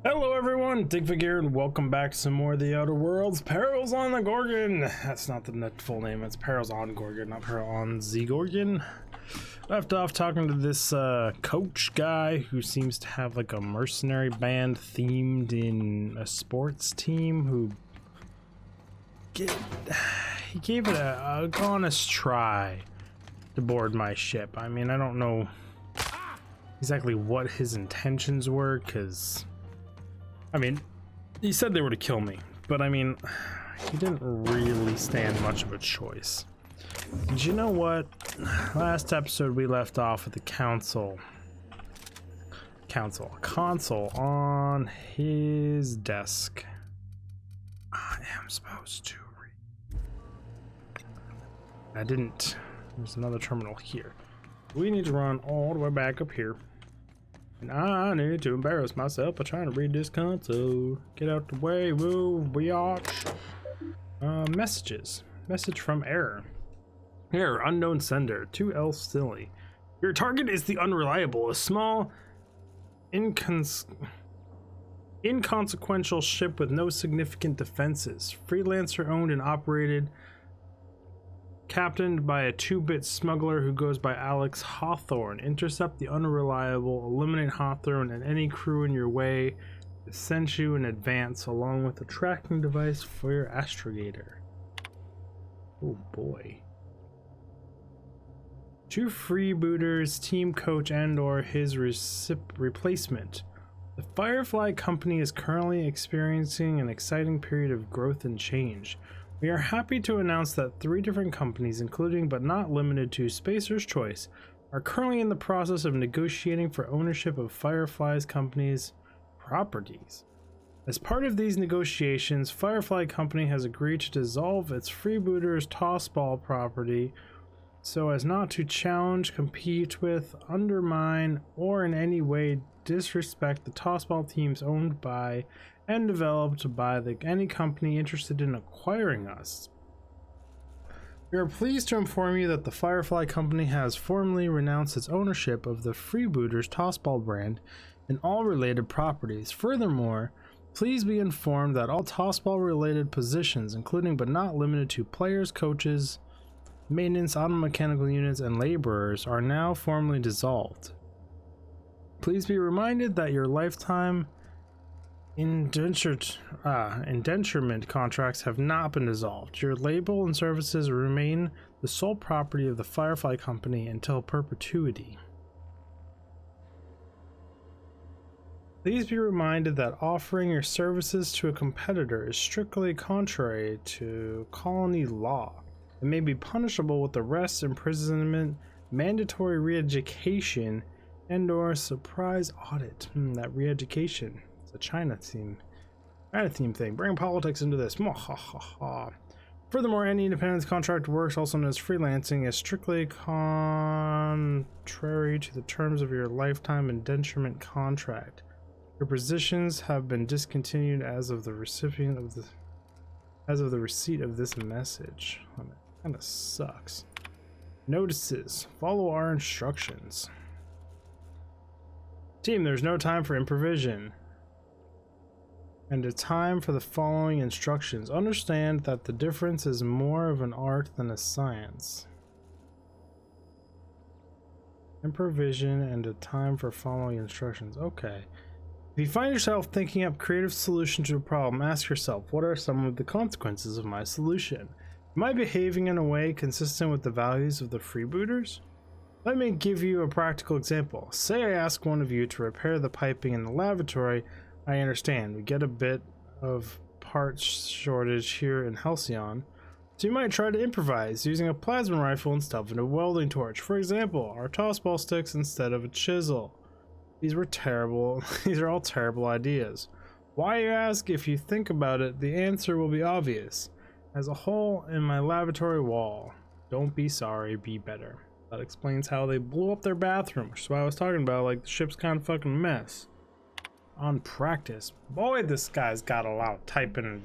Hello everyone, Digvig here, and welcome back to some more of the Outer Worlds Perils on the Gorgon. That's not the full name, it's Perils on Gorgon, not Peril on the Gorgon. Left off talking to this coach guy who seems to have like a mercenary band themed in a sports team who he gave it a honest try to board my ship. I mean, I don't know exactly what his intentions were, because I mean, he said they were to kill me, but I mean, he didn't really stand much of a choice. And you know what? Last episode we left off with the console on his desk. I am supposed to read. I didn't. There's another terminal here. We need to run all the way back up here. And I need to embarrass myself by trying to read this console. Get out the way, woo, biatch. Messages. Message from error. Error, unknown sender, 2L Silly. Your target is the Unreliable, a small, inconsequential ship with no significant defenses. Freelancer owned and operated. Captained by a 2-bit smuggler who goes by Alex Hawthorne. Intercept the Unreliable, eliminate Hawthorne and any crew in your way, send you in advance along with a tracking device for your astrogator. Oh boy. 2 freebooters, team coach and or his replacement. The Firefly Company is currently experiencing an exciting period of growth and change. We are happy to announce that 3 different companies, including but not limited to Spacer's Choice, are currently in the process of negotiating for ownership of Firefly's company's properties. As part of these negotiations, Firefly Company has agreed to dissolve its freebooters Tossball property so as not to challenge, compete with, undermine, or in any way disrespect the Tossball teams owned by and developed by any company interested in acquiring us. We are pleased to inform you that the Firefly Company has formally renounced its ownership of the Freebooters Tossball brand and all related properties. Furthermore, please be informed that all Tossball related positions, including but not limited to players, coaches, maintenance, automechanical units, and laborers, are now formally dissolved. Please be reminded that your lifetime indenturement contracts have not been dissolved. Your label and services remain the sole property of the Firefly Company until perpetuity. Please be reminded that offering your services to a competitor is strictly contrary to colony law. It may be punishable with arrest, imprisonment, mandatory re-education, and or surprise audit. That re-education. It's a China theme thing. Bring politics into this. Furthermore, any independence contract works, also known as freelancing, is strictly contrary to the terms of your lifetime indenturement contract. Your positions have been discontinued as of the receipt of this message. That kind of sucks. Notices. Follow our instructions. Team, there's no time for improvisation. And a time for the following instructions. Understand that the difference is more of an art than a science. Improvisation and a time for following instructions. Okay. If you find yourself thinking up creative solution to a problem, ask yourself, what are some of the consequences of my solution? Am I behaving in a way consistent with the values of the freebooters? Let me give you a practical example. Say I ask one of you to repair the piping in the lavatory. I understand, we get a bit of parts shortage here in Halcyon, so you might try to improvise using a plasma rifle instead of a welding torch. For example, our tossball sticks instead of a chisel. These were terrible. These are all terrible ideas. Why, you ask? If you think about it, the answer will be obvious. As a hole in my lavatory wall. Don't be sorry, be better. That explains how they blew up their bathroom, which is what I was talking about, like the ship's kind of fucking a mess. On practice. Boy, this guy's got a lot of typing and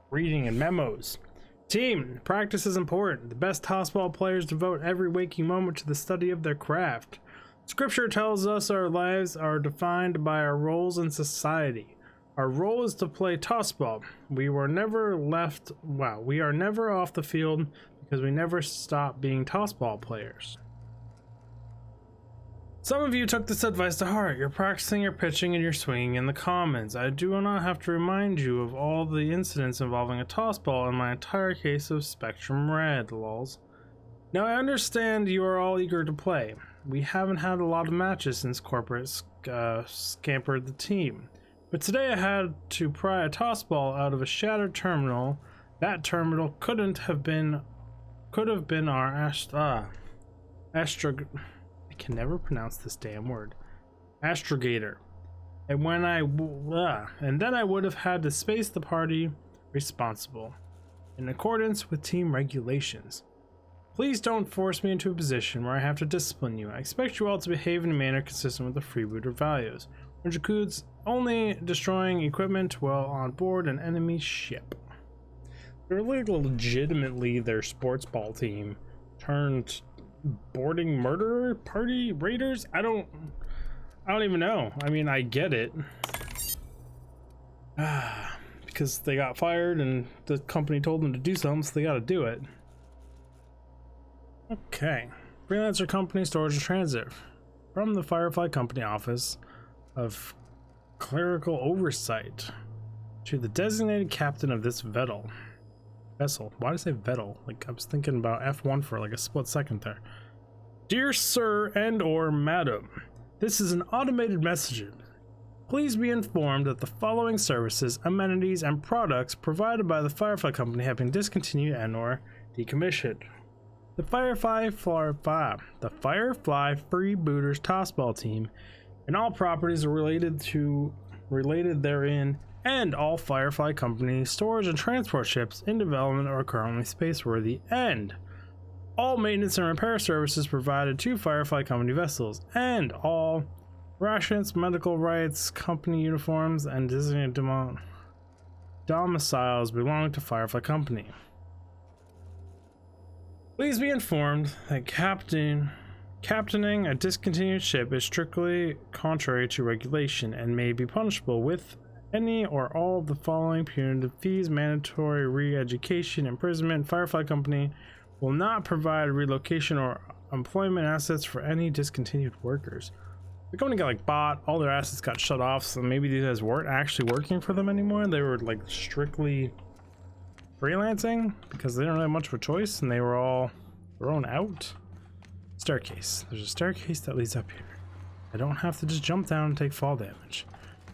reading and memos. Team, practice is important. The best tossball players devote every waking moment to the study of their craft. Scripture tells us our lives are defined by our roles in society. Our role is to play tossball. We are never off the field because we never stop being tossball players. Some of you took this advice to heart. You're practicing your pitching and your swinging in the commons. I do not have to remind you of all the incidents involving a tossball in my entire case of Spectrum Red, lols. Now I understand you are all eager to play. We haven't had a lot of matches since corporate scampered the team. But today I had to pry a tossball out of a shattered terminal. That terminal could have been our I can never pronounce this damn word. Astrogator. And then I would have had to space the party responsible in accordance with team regulations. Please don't force me into a position where I have to discipline you. I expect you all to behave in a manner consistent with the freebooter values, which includes only destroying equipment while on board an enemy ship. They're like legitimately their sports ball team turned boarding murderer party raiders. I don't even know. I mean, I get it. Because they got fired and the company told them to do something, so they got to do it. Okay. Freelancer company storage and transit. From the Firefly Company Office of Clerical Oversight to the designated captain of this vessel. Why did I say Vettel? Like, I was thinking about F1 for like a split second there. Dear Sir and or Madam, this is an automated message. Please be informed that the following services, amenities, and products provided by the Firefly Company have been discontinued and or decommissioned. The Firefly Freebooters Tossball Team and all properties related therein, and all Firefly Company storage and transport ships in development or currently spaceworthy, and all maintenance and repair services provided to Firefly Company vessels, and all rations, medical rights, company uniforms, and designated domiciles belong to Firefly Company. Please be informed that captaining a discontinued ship is strictly contrary to regulation and may be punishable with any or all of the following punitive fees: mandatory re-education, imprisonment. Firefly Company will not provide relocation or employment assets for any discontinued workers. The company got like bought, all their assets got shut off, so maybe these guys weren't actually working for them anymore. They were like strictly freelancing because they didn't have much of a choice and they were all thrown out. Staircase. There's a staircase that leads up here. I don't have to just jump down and take fall damage.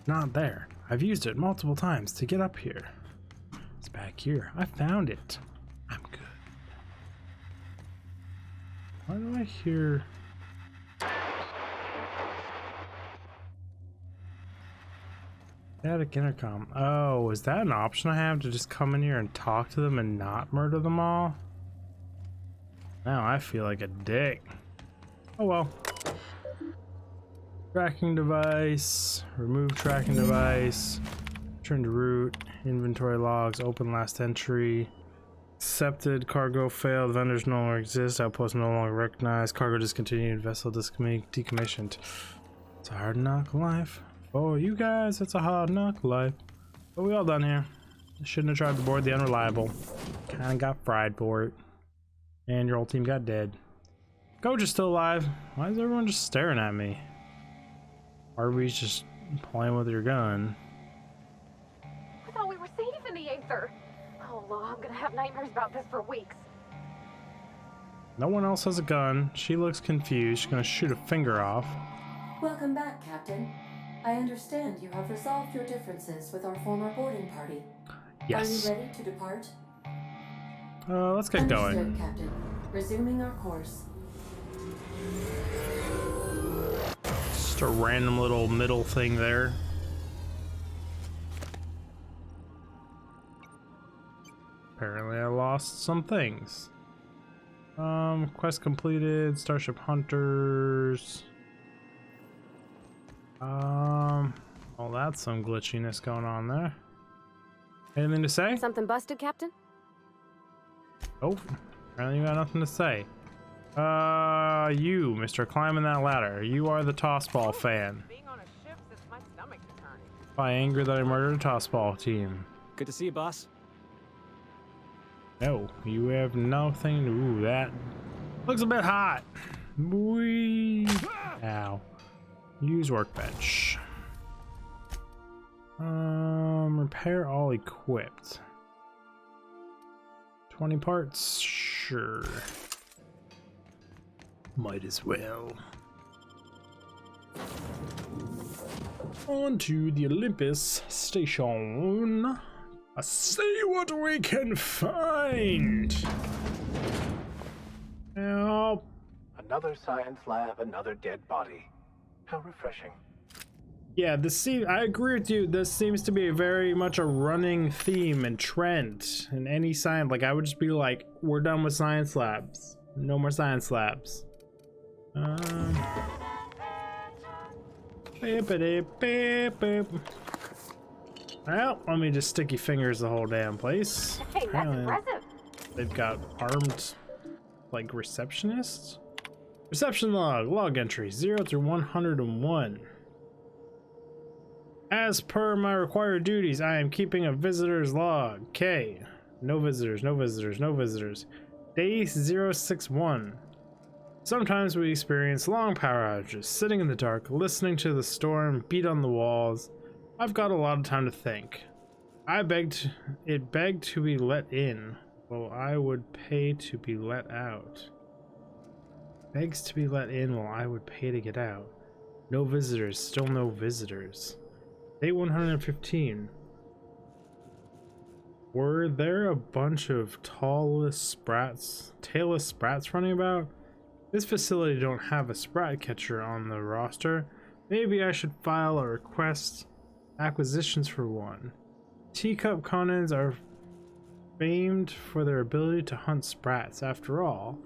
Not there. I've used it multiple times to get up here. It's back here. I found it. I'm good. Why do I hear... Static intercom. Oh, is that an option I have to just come in here and talk to them and not murder them all? Now I feel like a dick. Oh well. Tracking device. Remove tracking device. Return to route. Inventory logs. Open last entry. Accepted. Cargo failed. Vendors no longer exist. Outpost no longer recognized. Cargo discontinued. Vessel decommissioned. It's a hard knock life. Oh, you guys, it's a hard knock life. But we all done here. Shouldn't have tried to board the Unreliable. Kinda got fried for it. And your whole team got dead. Coach is still alive. Why is everyone just staring at me? Arby's just playing with your gun. I thought we were safe in the Aether. Oh, Lord, I'm gonna have nightmares about this for weeks. No one else has a gun. She looks confused. She's gonna shoot a finger off. Welcome back, Captain. I understand you have resolved your differences with our former boarding party. Yes. Are you ready to depart? Let's get going. Understood, Captain. Resuming our course. Just a random little middle thing there. Apparently I lost some things. Quest completed, Starship Hunters. Well, that's some glitchiness going on there. Anything to say? Something busted, Captain? Oh, apparently you got nothing to say. You, Mr. Climbing that ladder. You are the tossball fan. Being on a ship sets my stomach to turning. By anger that I murdered a tossball team. Good to see you, boss. No, you have nothing. Ooh, that looks a bit hot. Wee. Ow. Use workbench. Repair all equipped. 20 parts, sure. Might as well. On to the Olympus station. See what we can find. Help. Another science lab, another dead body. How refreshing. Yeah, I agree with you. This seems to be very much a running theme and trend in any science. Like, I would just be like, we're done with science labs. No more science labs. Well, let me just sticky fingers the whole damn place. Hey, that's impressive. They've got armed, like, receptionists. Reception log entry 0 through 101. As per my required duties, I am keeping a visitor's log. K. No visitors, no visitors, no visitors. Day 061. Sometimes we experience long power outages, sitting in the dark, listening to the storm beat on the walls. I've got a lot of time to think. It begged to be let in. Well, I would pay to be let out. Begs to be let in while I would pay to get out. No visitors, still no visitors. Day 115. Were there a bunch of tailless sprats running about? This facility don't have a sprat catcher on the roster. Maybe I should file a request acquisitions for one. Teacup Conans are famed for their ability to hunt sprats after all,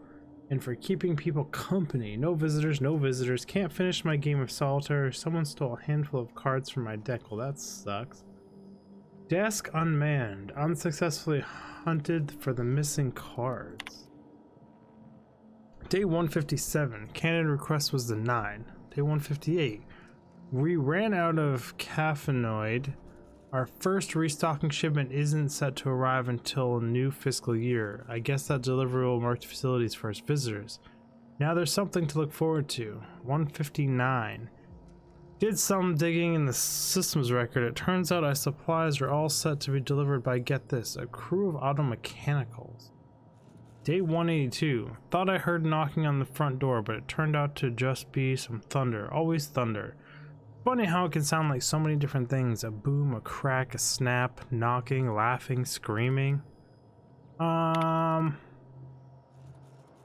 and for keeping people company. No visitors, no visitors. Can't finish my game of solitaire. Someone stole a handful of cards from my deck. Well, that sucks. Desk unmanned. Unsuccessfully hunted for the missing cards. Day 157. Candidate request was denied. Day 158. We ran out of caffeinoid. Our first restocking shipment isn't set to arrive until a new fiscal year. I guess that delivery will mark the facility's first visitors. Now there's something to look forward to. 159. Did some digging in the systems record. It turns out our supplies are all set to be delivered by, get this, a crew of auto mechanicals. Day 182. Thought I heard knocking on the front door, but it turned out to just be some thunder. Always thunder. Funny how it can sound like so many different things. A boom, a crack, a snap, knocking, laughing, screaming.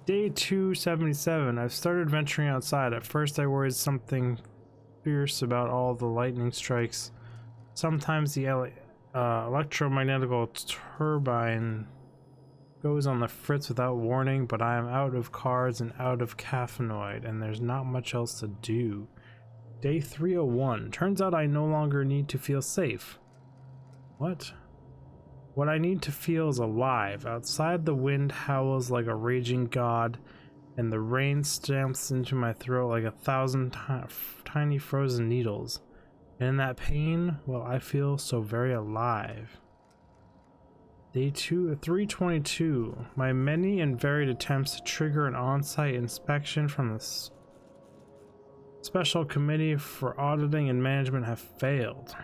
Day 277. I've started venturing outside. At first I worried something fierce about all the lightning strikes. Sometimes the electromagnetic turbine goes on the fritz without warning, but I am out of cards and out of caffeinoid, and there's not much else to do. Day 301. Turns out I no longer need to feel safe. What? What I need to feel is alive. Outside, the wind howls like a raging god, and the rain stamps into my throat like 1,000 tiny frozen needles. And in that pain, well, I feel so very alive. Day 322. My many and varied attempts to trigger an on-site inspection from the Special Committee for Auditing and Management have failed.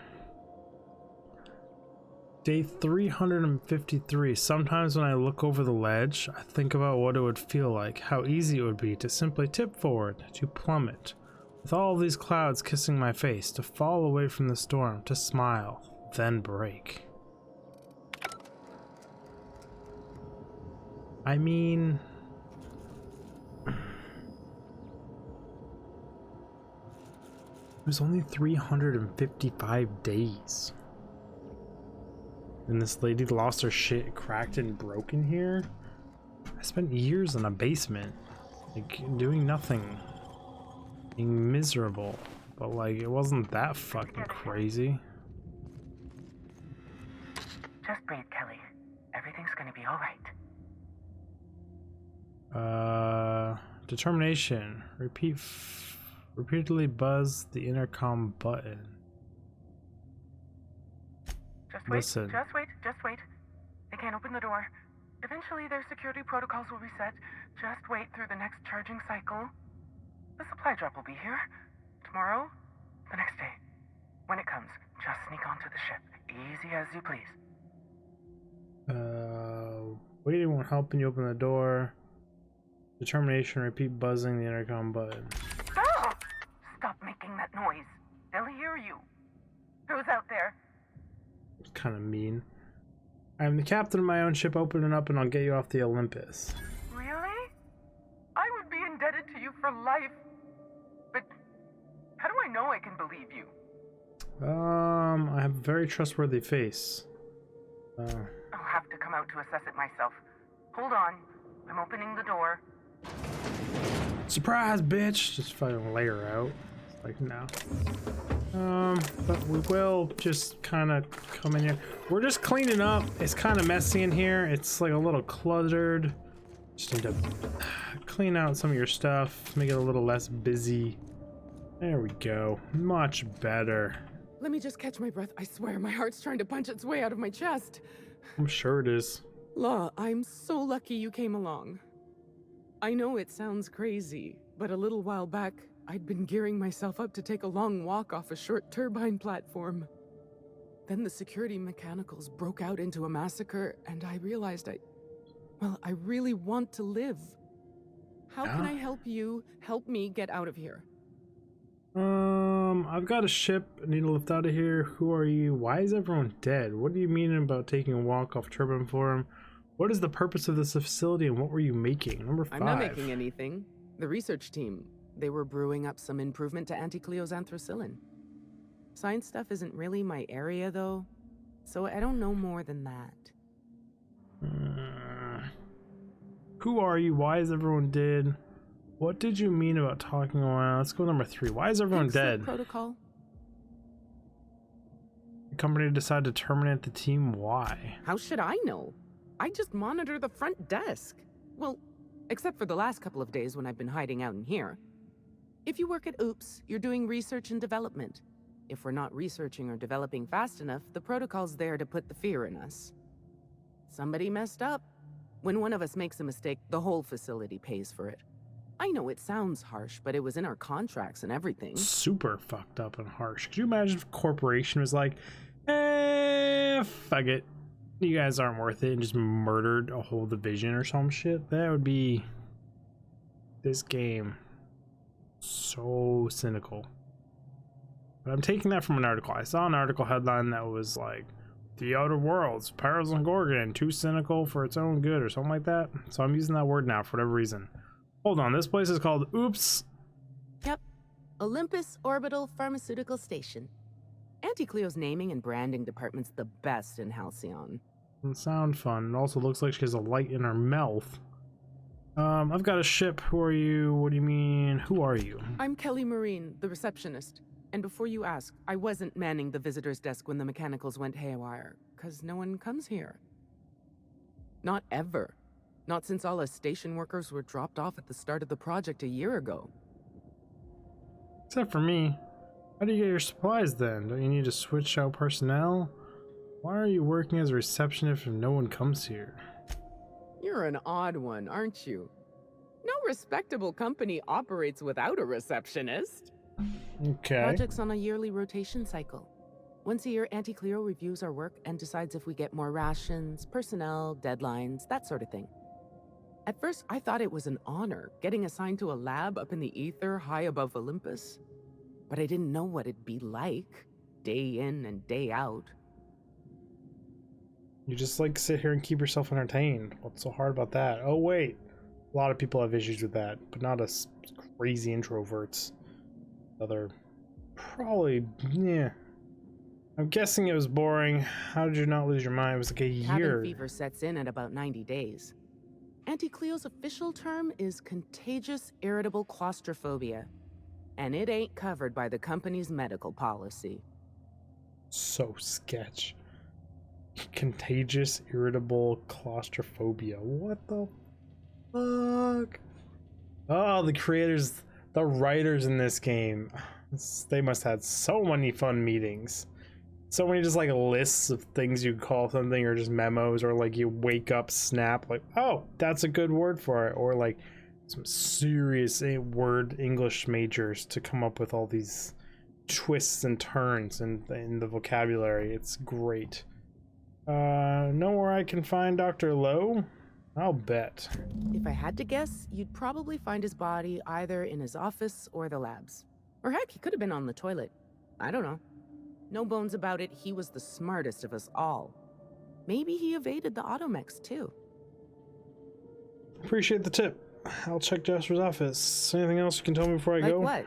Day 353. Sometimes when I look over the ledge, I think about what it would feel like, how easy it would be to simply tip forward, to plummet, with all these clouds kissing my face, to fall away from the storm, to smile, then break. I mean... it was only 355 days. And this lady lost her shit cracked and broken here? I spent years in a basement, like, doing nothing. Being miserable. But, like, it wasn't that fucking crazy. Just breathe, Kelly. Everything's gonna be alright. Determination. Repeatedly buzz the intercom button. Just wait, Listen. just wait. They can't open the door. Eventually, their security protocols will reset. Just wait through the next charging cycle. The supply drop will be here. Tomorrow, the next day. When it comes, just sneak onto the ship. Easy as you please. Waiting won't help when you open the door. Determination, repeat buzzing the intercom button. Ah! Stop making that noise. They'll hear you. Who's out there? It's kind of mean. I am the captain of my own ship. Open it up and I'll get you off the Olympus. Really? I would be indebted to you for life. But how do I know I can believe you? I have a very trustworthy face. I'll have to come out to assess it myself. Hold on. I'm opening the door. Surprise, bitch! Just fucking lay her out. It's like, no. But we will just kind of come in here. We're just cleaning up. It's kind of messy in here. It's like a little cluttered. Just need to clean out some of your stuff, make it a little less busy. There we go. Much better. Let me just catch my breath. I swear, my heart's trying to punch its way out of my chest. I'm sure it is. Law, I'm so lucky you came along. I know it sounds crazy, but a little while back, I'd been gearing myself up to take a long walk off a short turbine platform. Then the security mechanicals broke out into a massacre, and I realized I really want to live. How can I help you help me get out of here? I've got a ship. I need to lift out of here. Who are you? Why is everyone dead? What do you mean about taking a walk off turbine forum? What is the purpose of this facility and what were you making? Number 5. I'm not making anything. The research team, they were brewing up some improvement to Anticleo's anthracillin. Science stuff isn't really my area though, so I don't know more than that. Who are you? Why is everyone dead? What did you mean about talking around? Let's go number 3. Why is everyone dead? Protocol. The company decided to terminate the team. Why? How should I know? I just monitor the front desk. Well, except for the last couple of days when I've been hiding out in here. If you work at OOPS, you're doing research and development. If we're not researching or developing fast enough, the protocol's there to put the fear in us. Somebody messed up. When one of us makes a mistake, the whole facility pays for it. I know it sounds harsh, but it was in our contracts and everything. Super fucked up and harsh. Could you imagine if a corporation was like, fuck it. You guys aren't worth it, and just murdered a whole division or some shit? That would be this game. So cynical. But I'm taking that from an article. I saw an article headline that was like, the Outer Worlds Peril and Gorgon, too cynical for its own good, or something like that. So I'm using that word now for whatever reason. Hold on, this place is called Oops. Yep. Olympus Orbital Pharmaceutical Station. Anticleo's naming and branding department's the best in Halcyon. Doesn't sound fun. It also looks like she has a light in her mouth. I've got a ship. Who are you? What do you mean? Who are you? I'm Kelly Marine, the receptionist. And before you ask, I wasn't manning the visitor's desk when the mechanicals went haywire, 'cause no one comes here. Not ever. Not since all us station workers were dropped off at the start of the project a year ago. Except for me. How do you get your supplies then? Don't you need to switch out personnel? Why are you working as a receptionist if no one comes here? You're an odd one, aren't you? No respectable company operates without a receptionist. Okay. Project's on a yearly rotation cycle. Once a year, Anticleo reviews our work and decides if we get more rations, personnel, deadlines, that sort of thing. At first, I thought it was an honor, getting assigned to a lab up in the ether high above Olympus. But I didn't know what it'd be like, day in and day out. You just like sit here and keep yourself entertained. What's so hard about that? Oh wait, a lot of people have issues with that, but not us crazy introverts. Other, probably, yeah. I'm guessing it was boring. How did you not lose your mind? It was like a year. Cabin fever sets in at about 90 days. Anticleo's official term is contagious irritable claustrophobia, and it ain't covered by the company's medical policy. So sketch. Contagious irritable claustrophobia. What the fuck? Oh, the creators, the writers in this game, they must have had so many fun meetings. so many just like lists of things you call something, or just memos, or like you wake up, snap, like, oh, that's a good word for it, or like some serious word English majors to come up with all these twists and turns in the vocabulary. It's great. Know where I can find Dr. Lowe? I'll bet. If I had to guess, you'd probably find his body either in his office or the labs. Or heck, he could have been on the toilet. I don't know. No bones about it, he was the smartest of us all. Maybe he evaded the automex too. Appreciate the tip. I'll check Jasper's office. Anything else you can tell me before I go? Like what?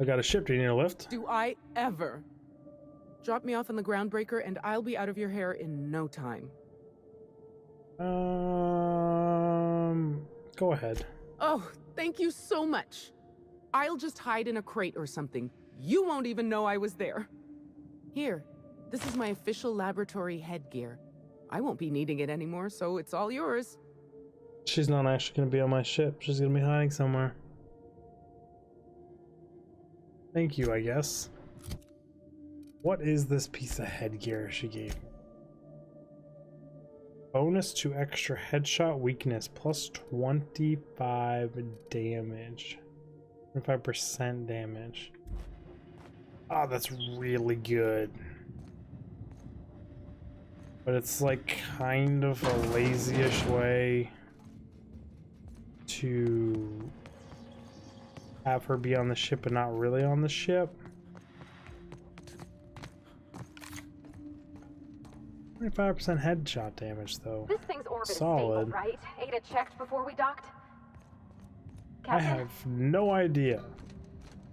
I got a ship. Do you need a lift? Do I ever? Drop me off on the groundbreaker and I'll be out of your hair in no time. Go ahead. Oh, thank you so much. I'll just hide in a crate or something. You won't even know I was there. Here, this is my official laboratory headgear. I won't be needing it anymore, so it's all yours. She's not actually going to be on my ship. She's going to be hiding somewhere. Thank you, I guess. What is this piece of headgear she gave me? Bonus to extra headshot weakness, plus 25 damage. 25% damage. Oh, that's really good. But it's like kind of a lazy-ish way to have her be on the ship but not really on the ship. 25% headshot damage, though. This thing's orbit Solid. stable, right? Ada checked before we docked? I Captain? have no idea.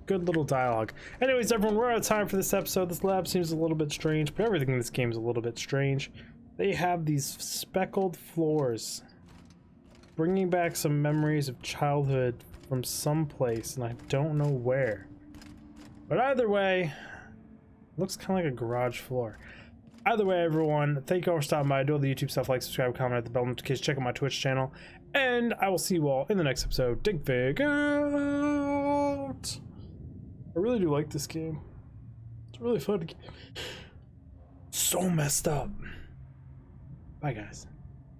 Good little dialogue. Anyways, everyone, we're out of time for this episode. This lab seems a little bit strange, but everything in this game is a little bit strange. They have these speckled floors, bringing back some memories of childhood from someplace, and I don't know where. But either way, looks kind of like a garage floor. Either way, everyone, thank you all for stopping by. Do all the YouTube stuff, like, subscribe, comment, hit the bell notification, check out my Twitch channel, and I will see you all in the next episode. Dig Fig out! I really do like this game. It's a really fun game. So messed up. Bye, guys.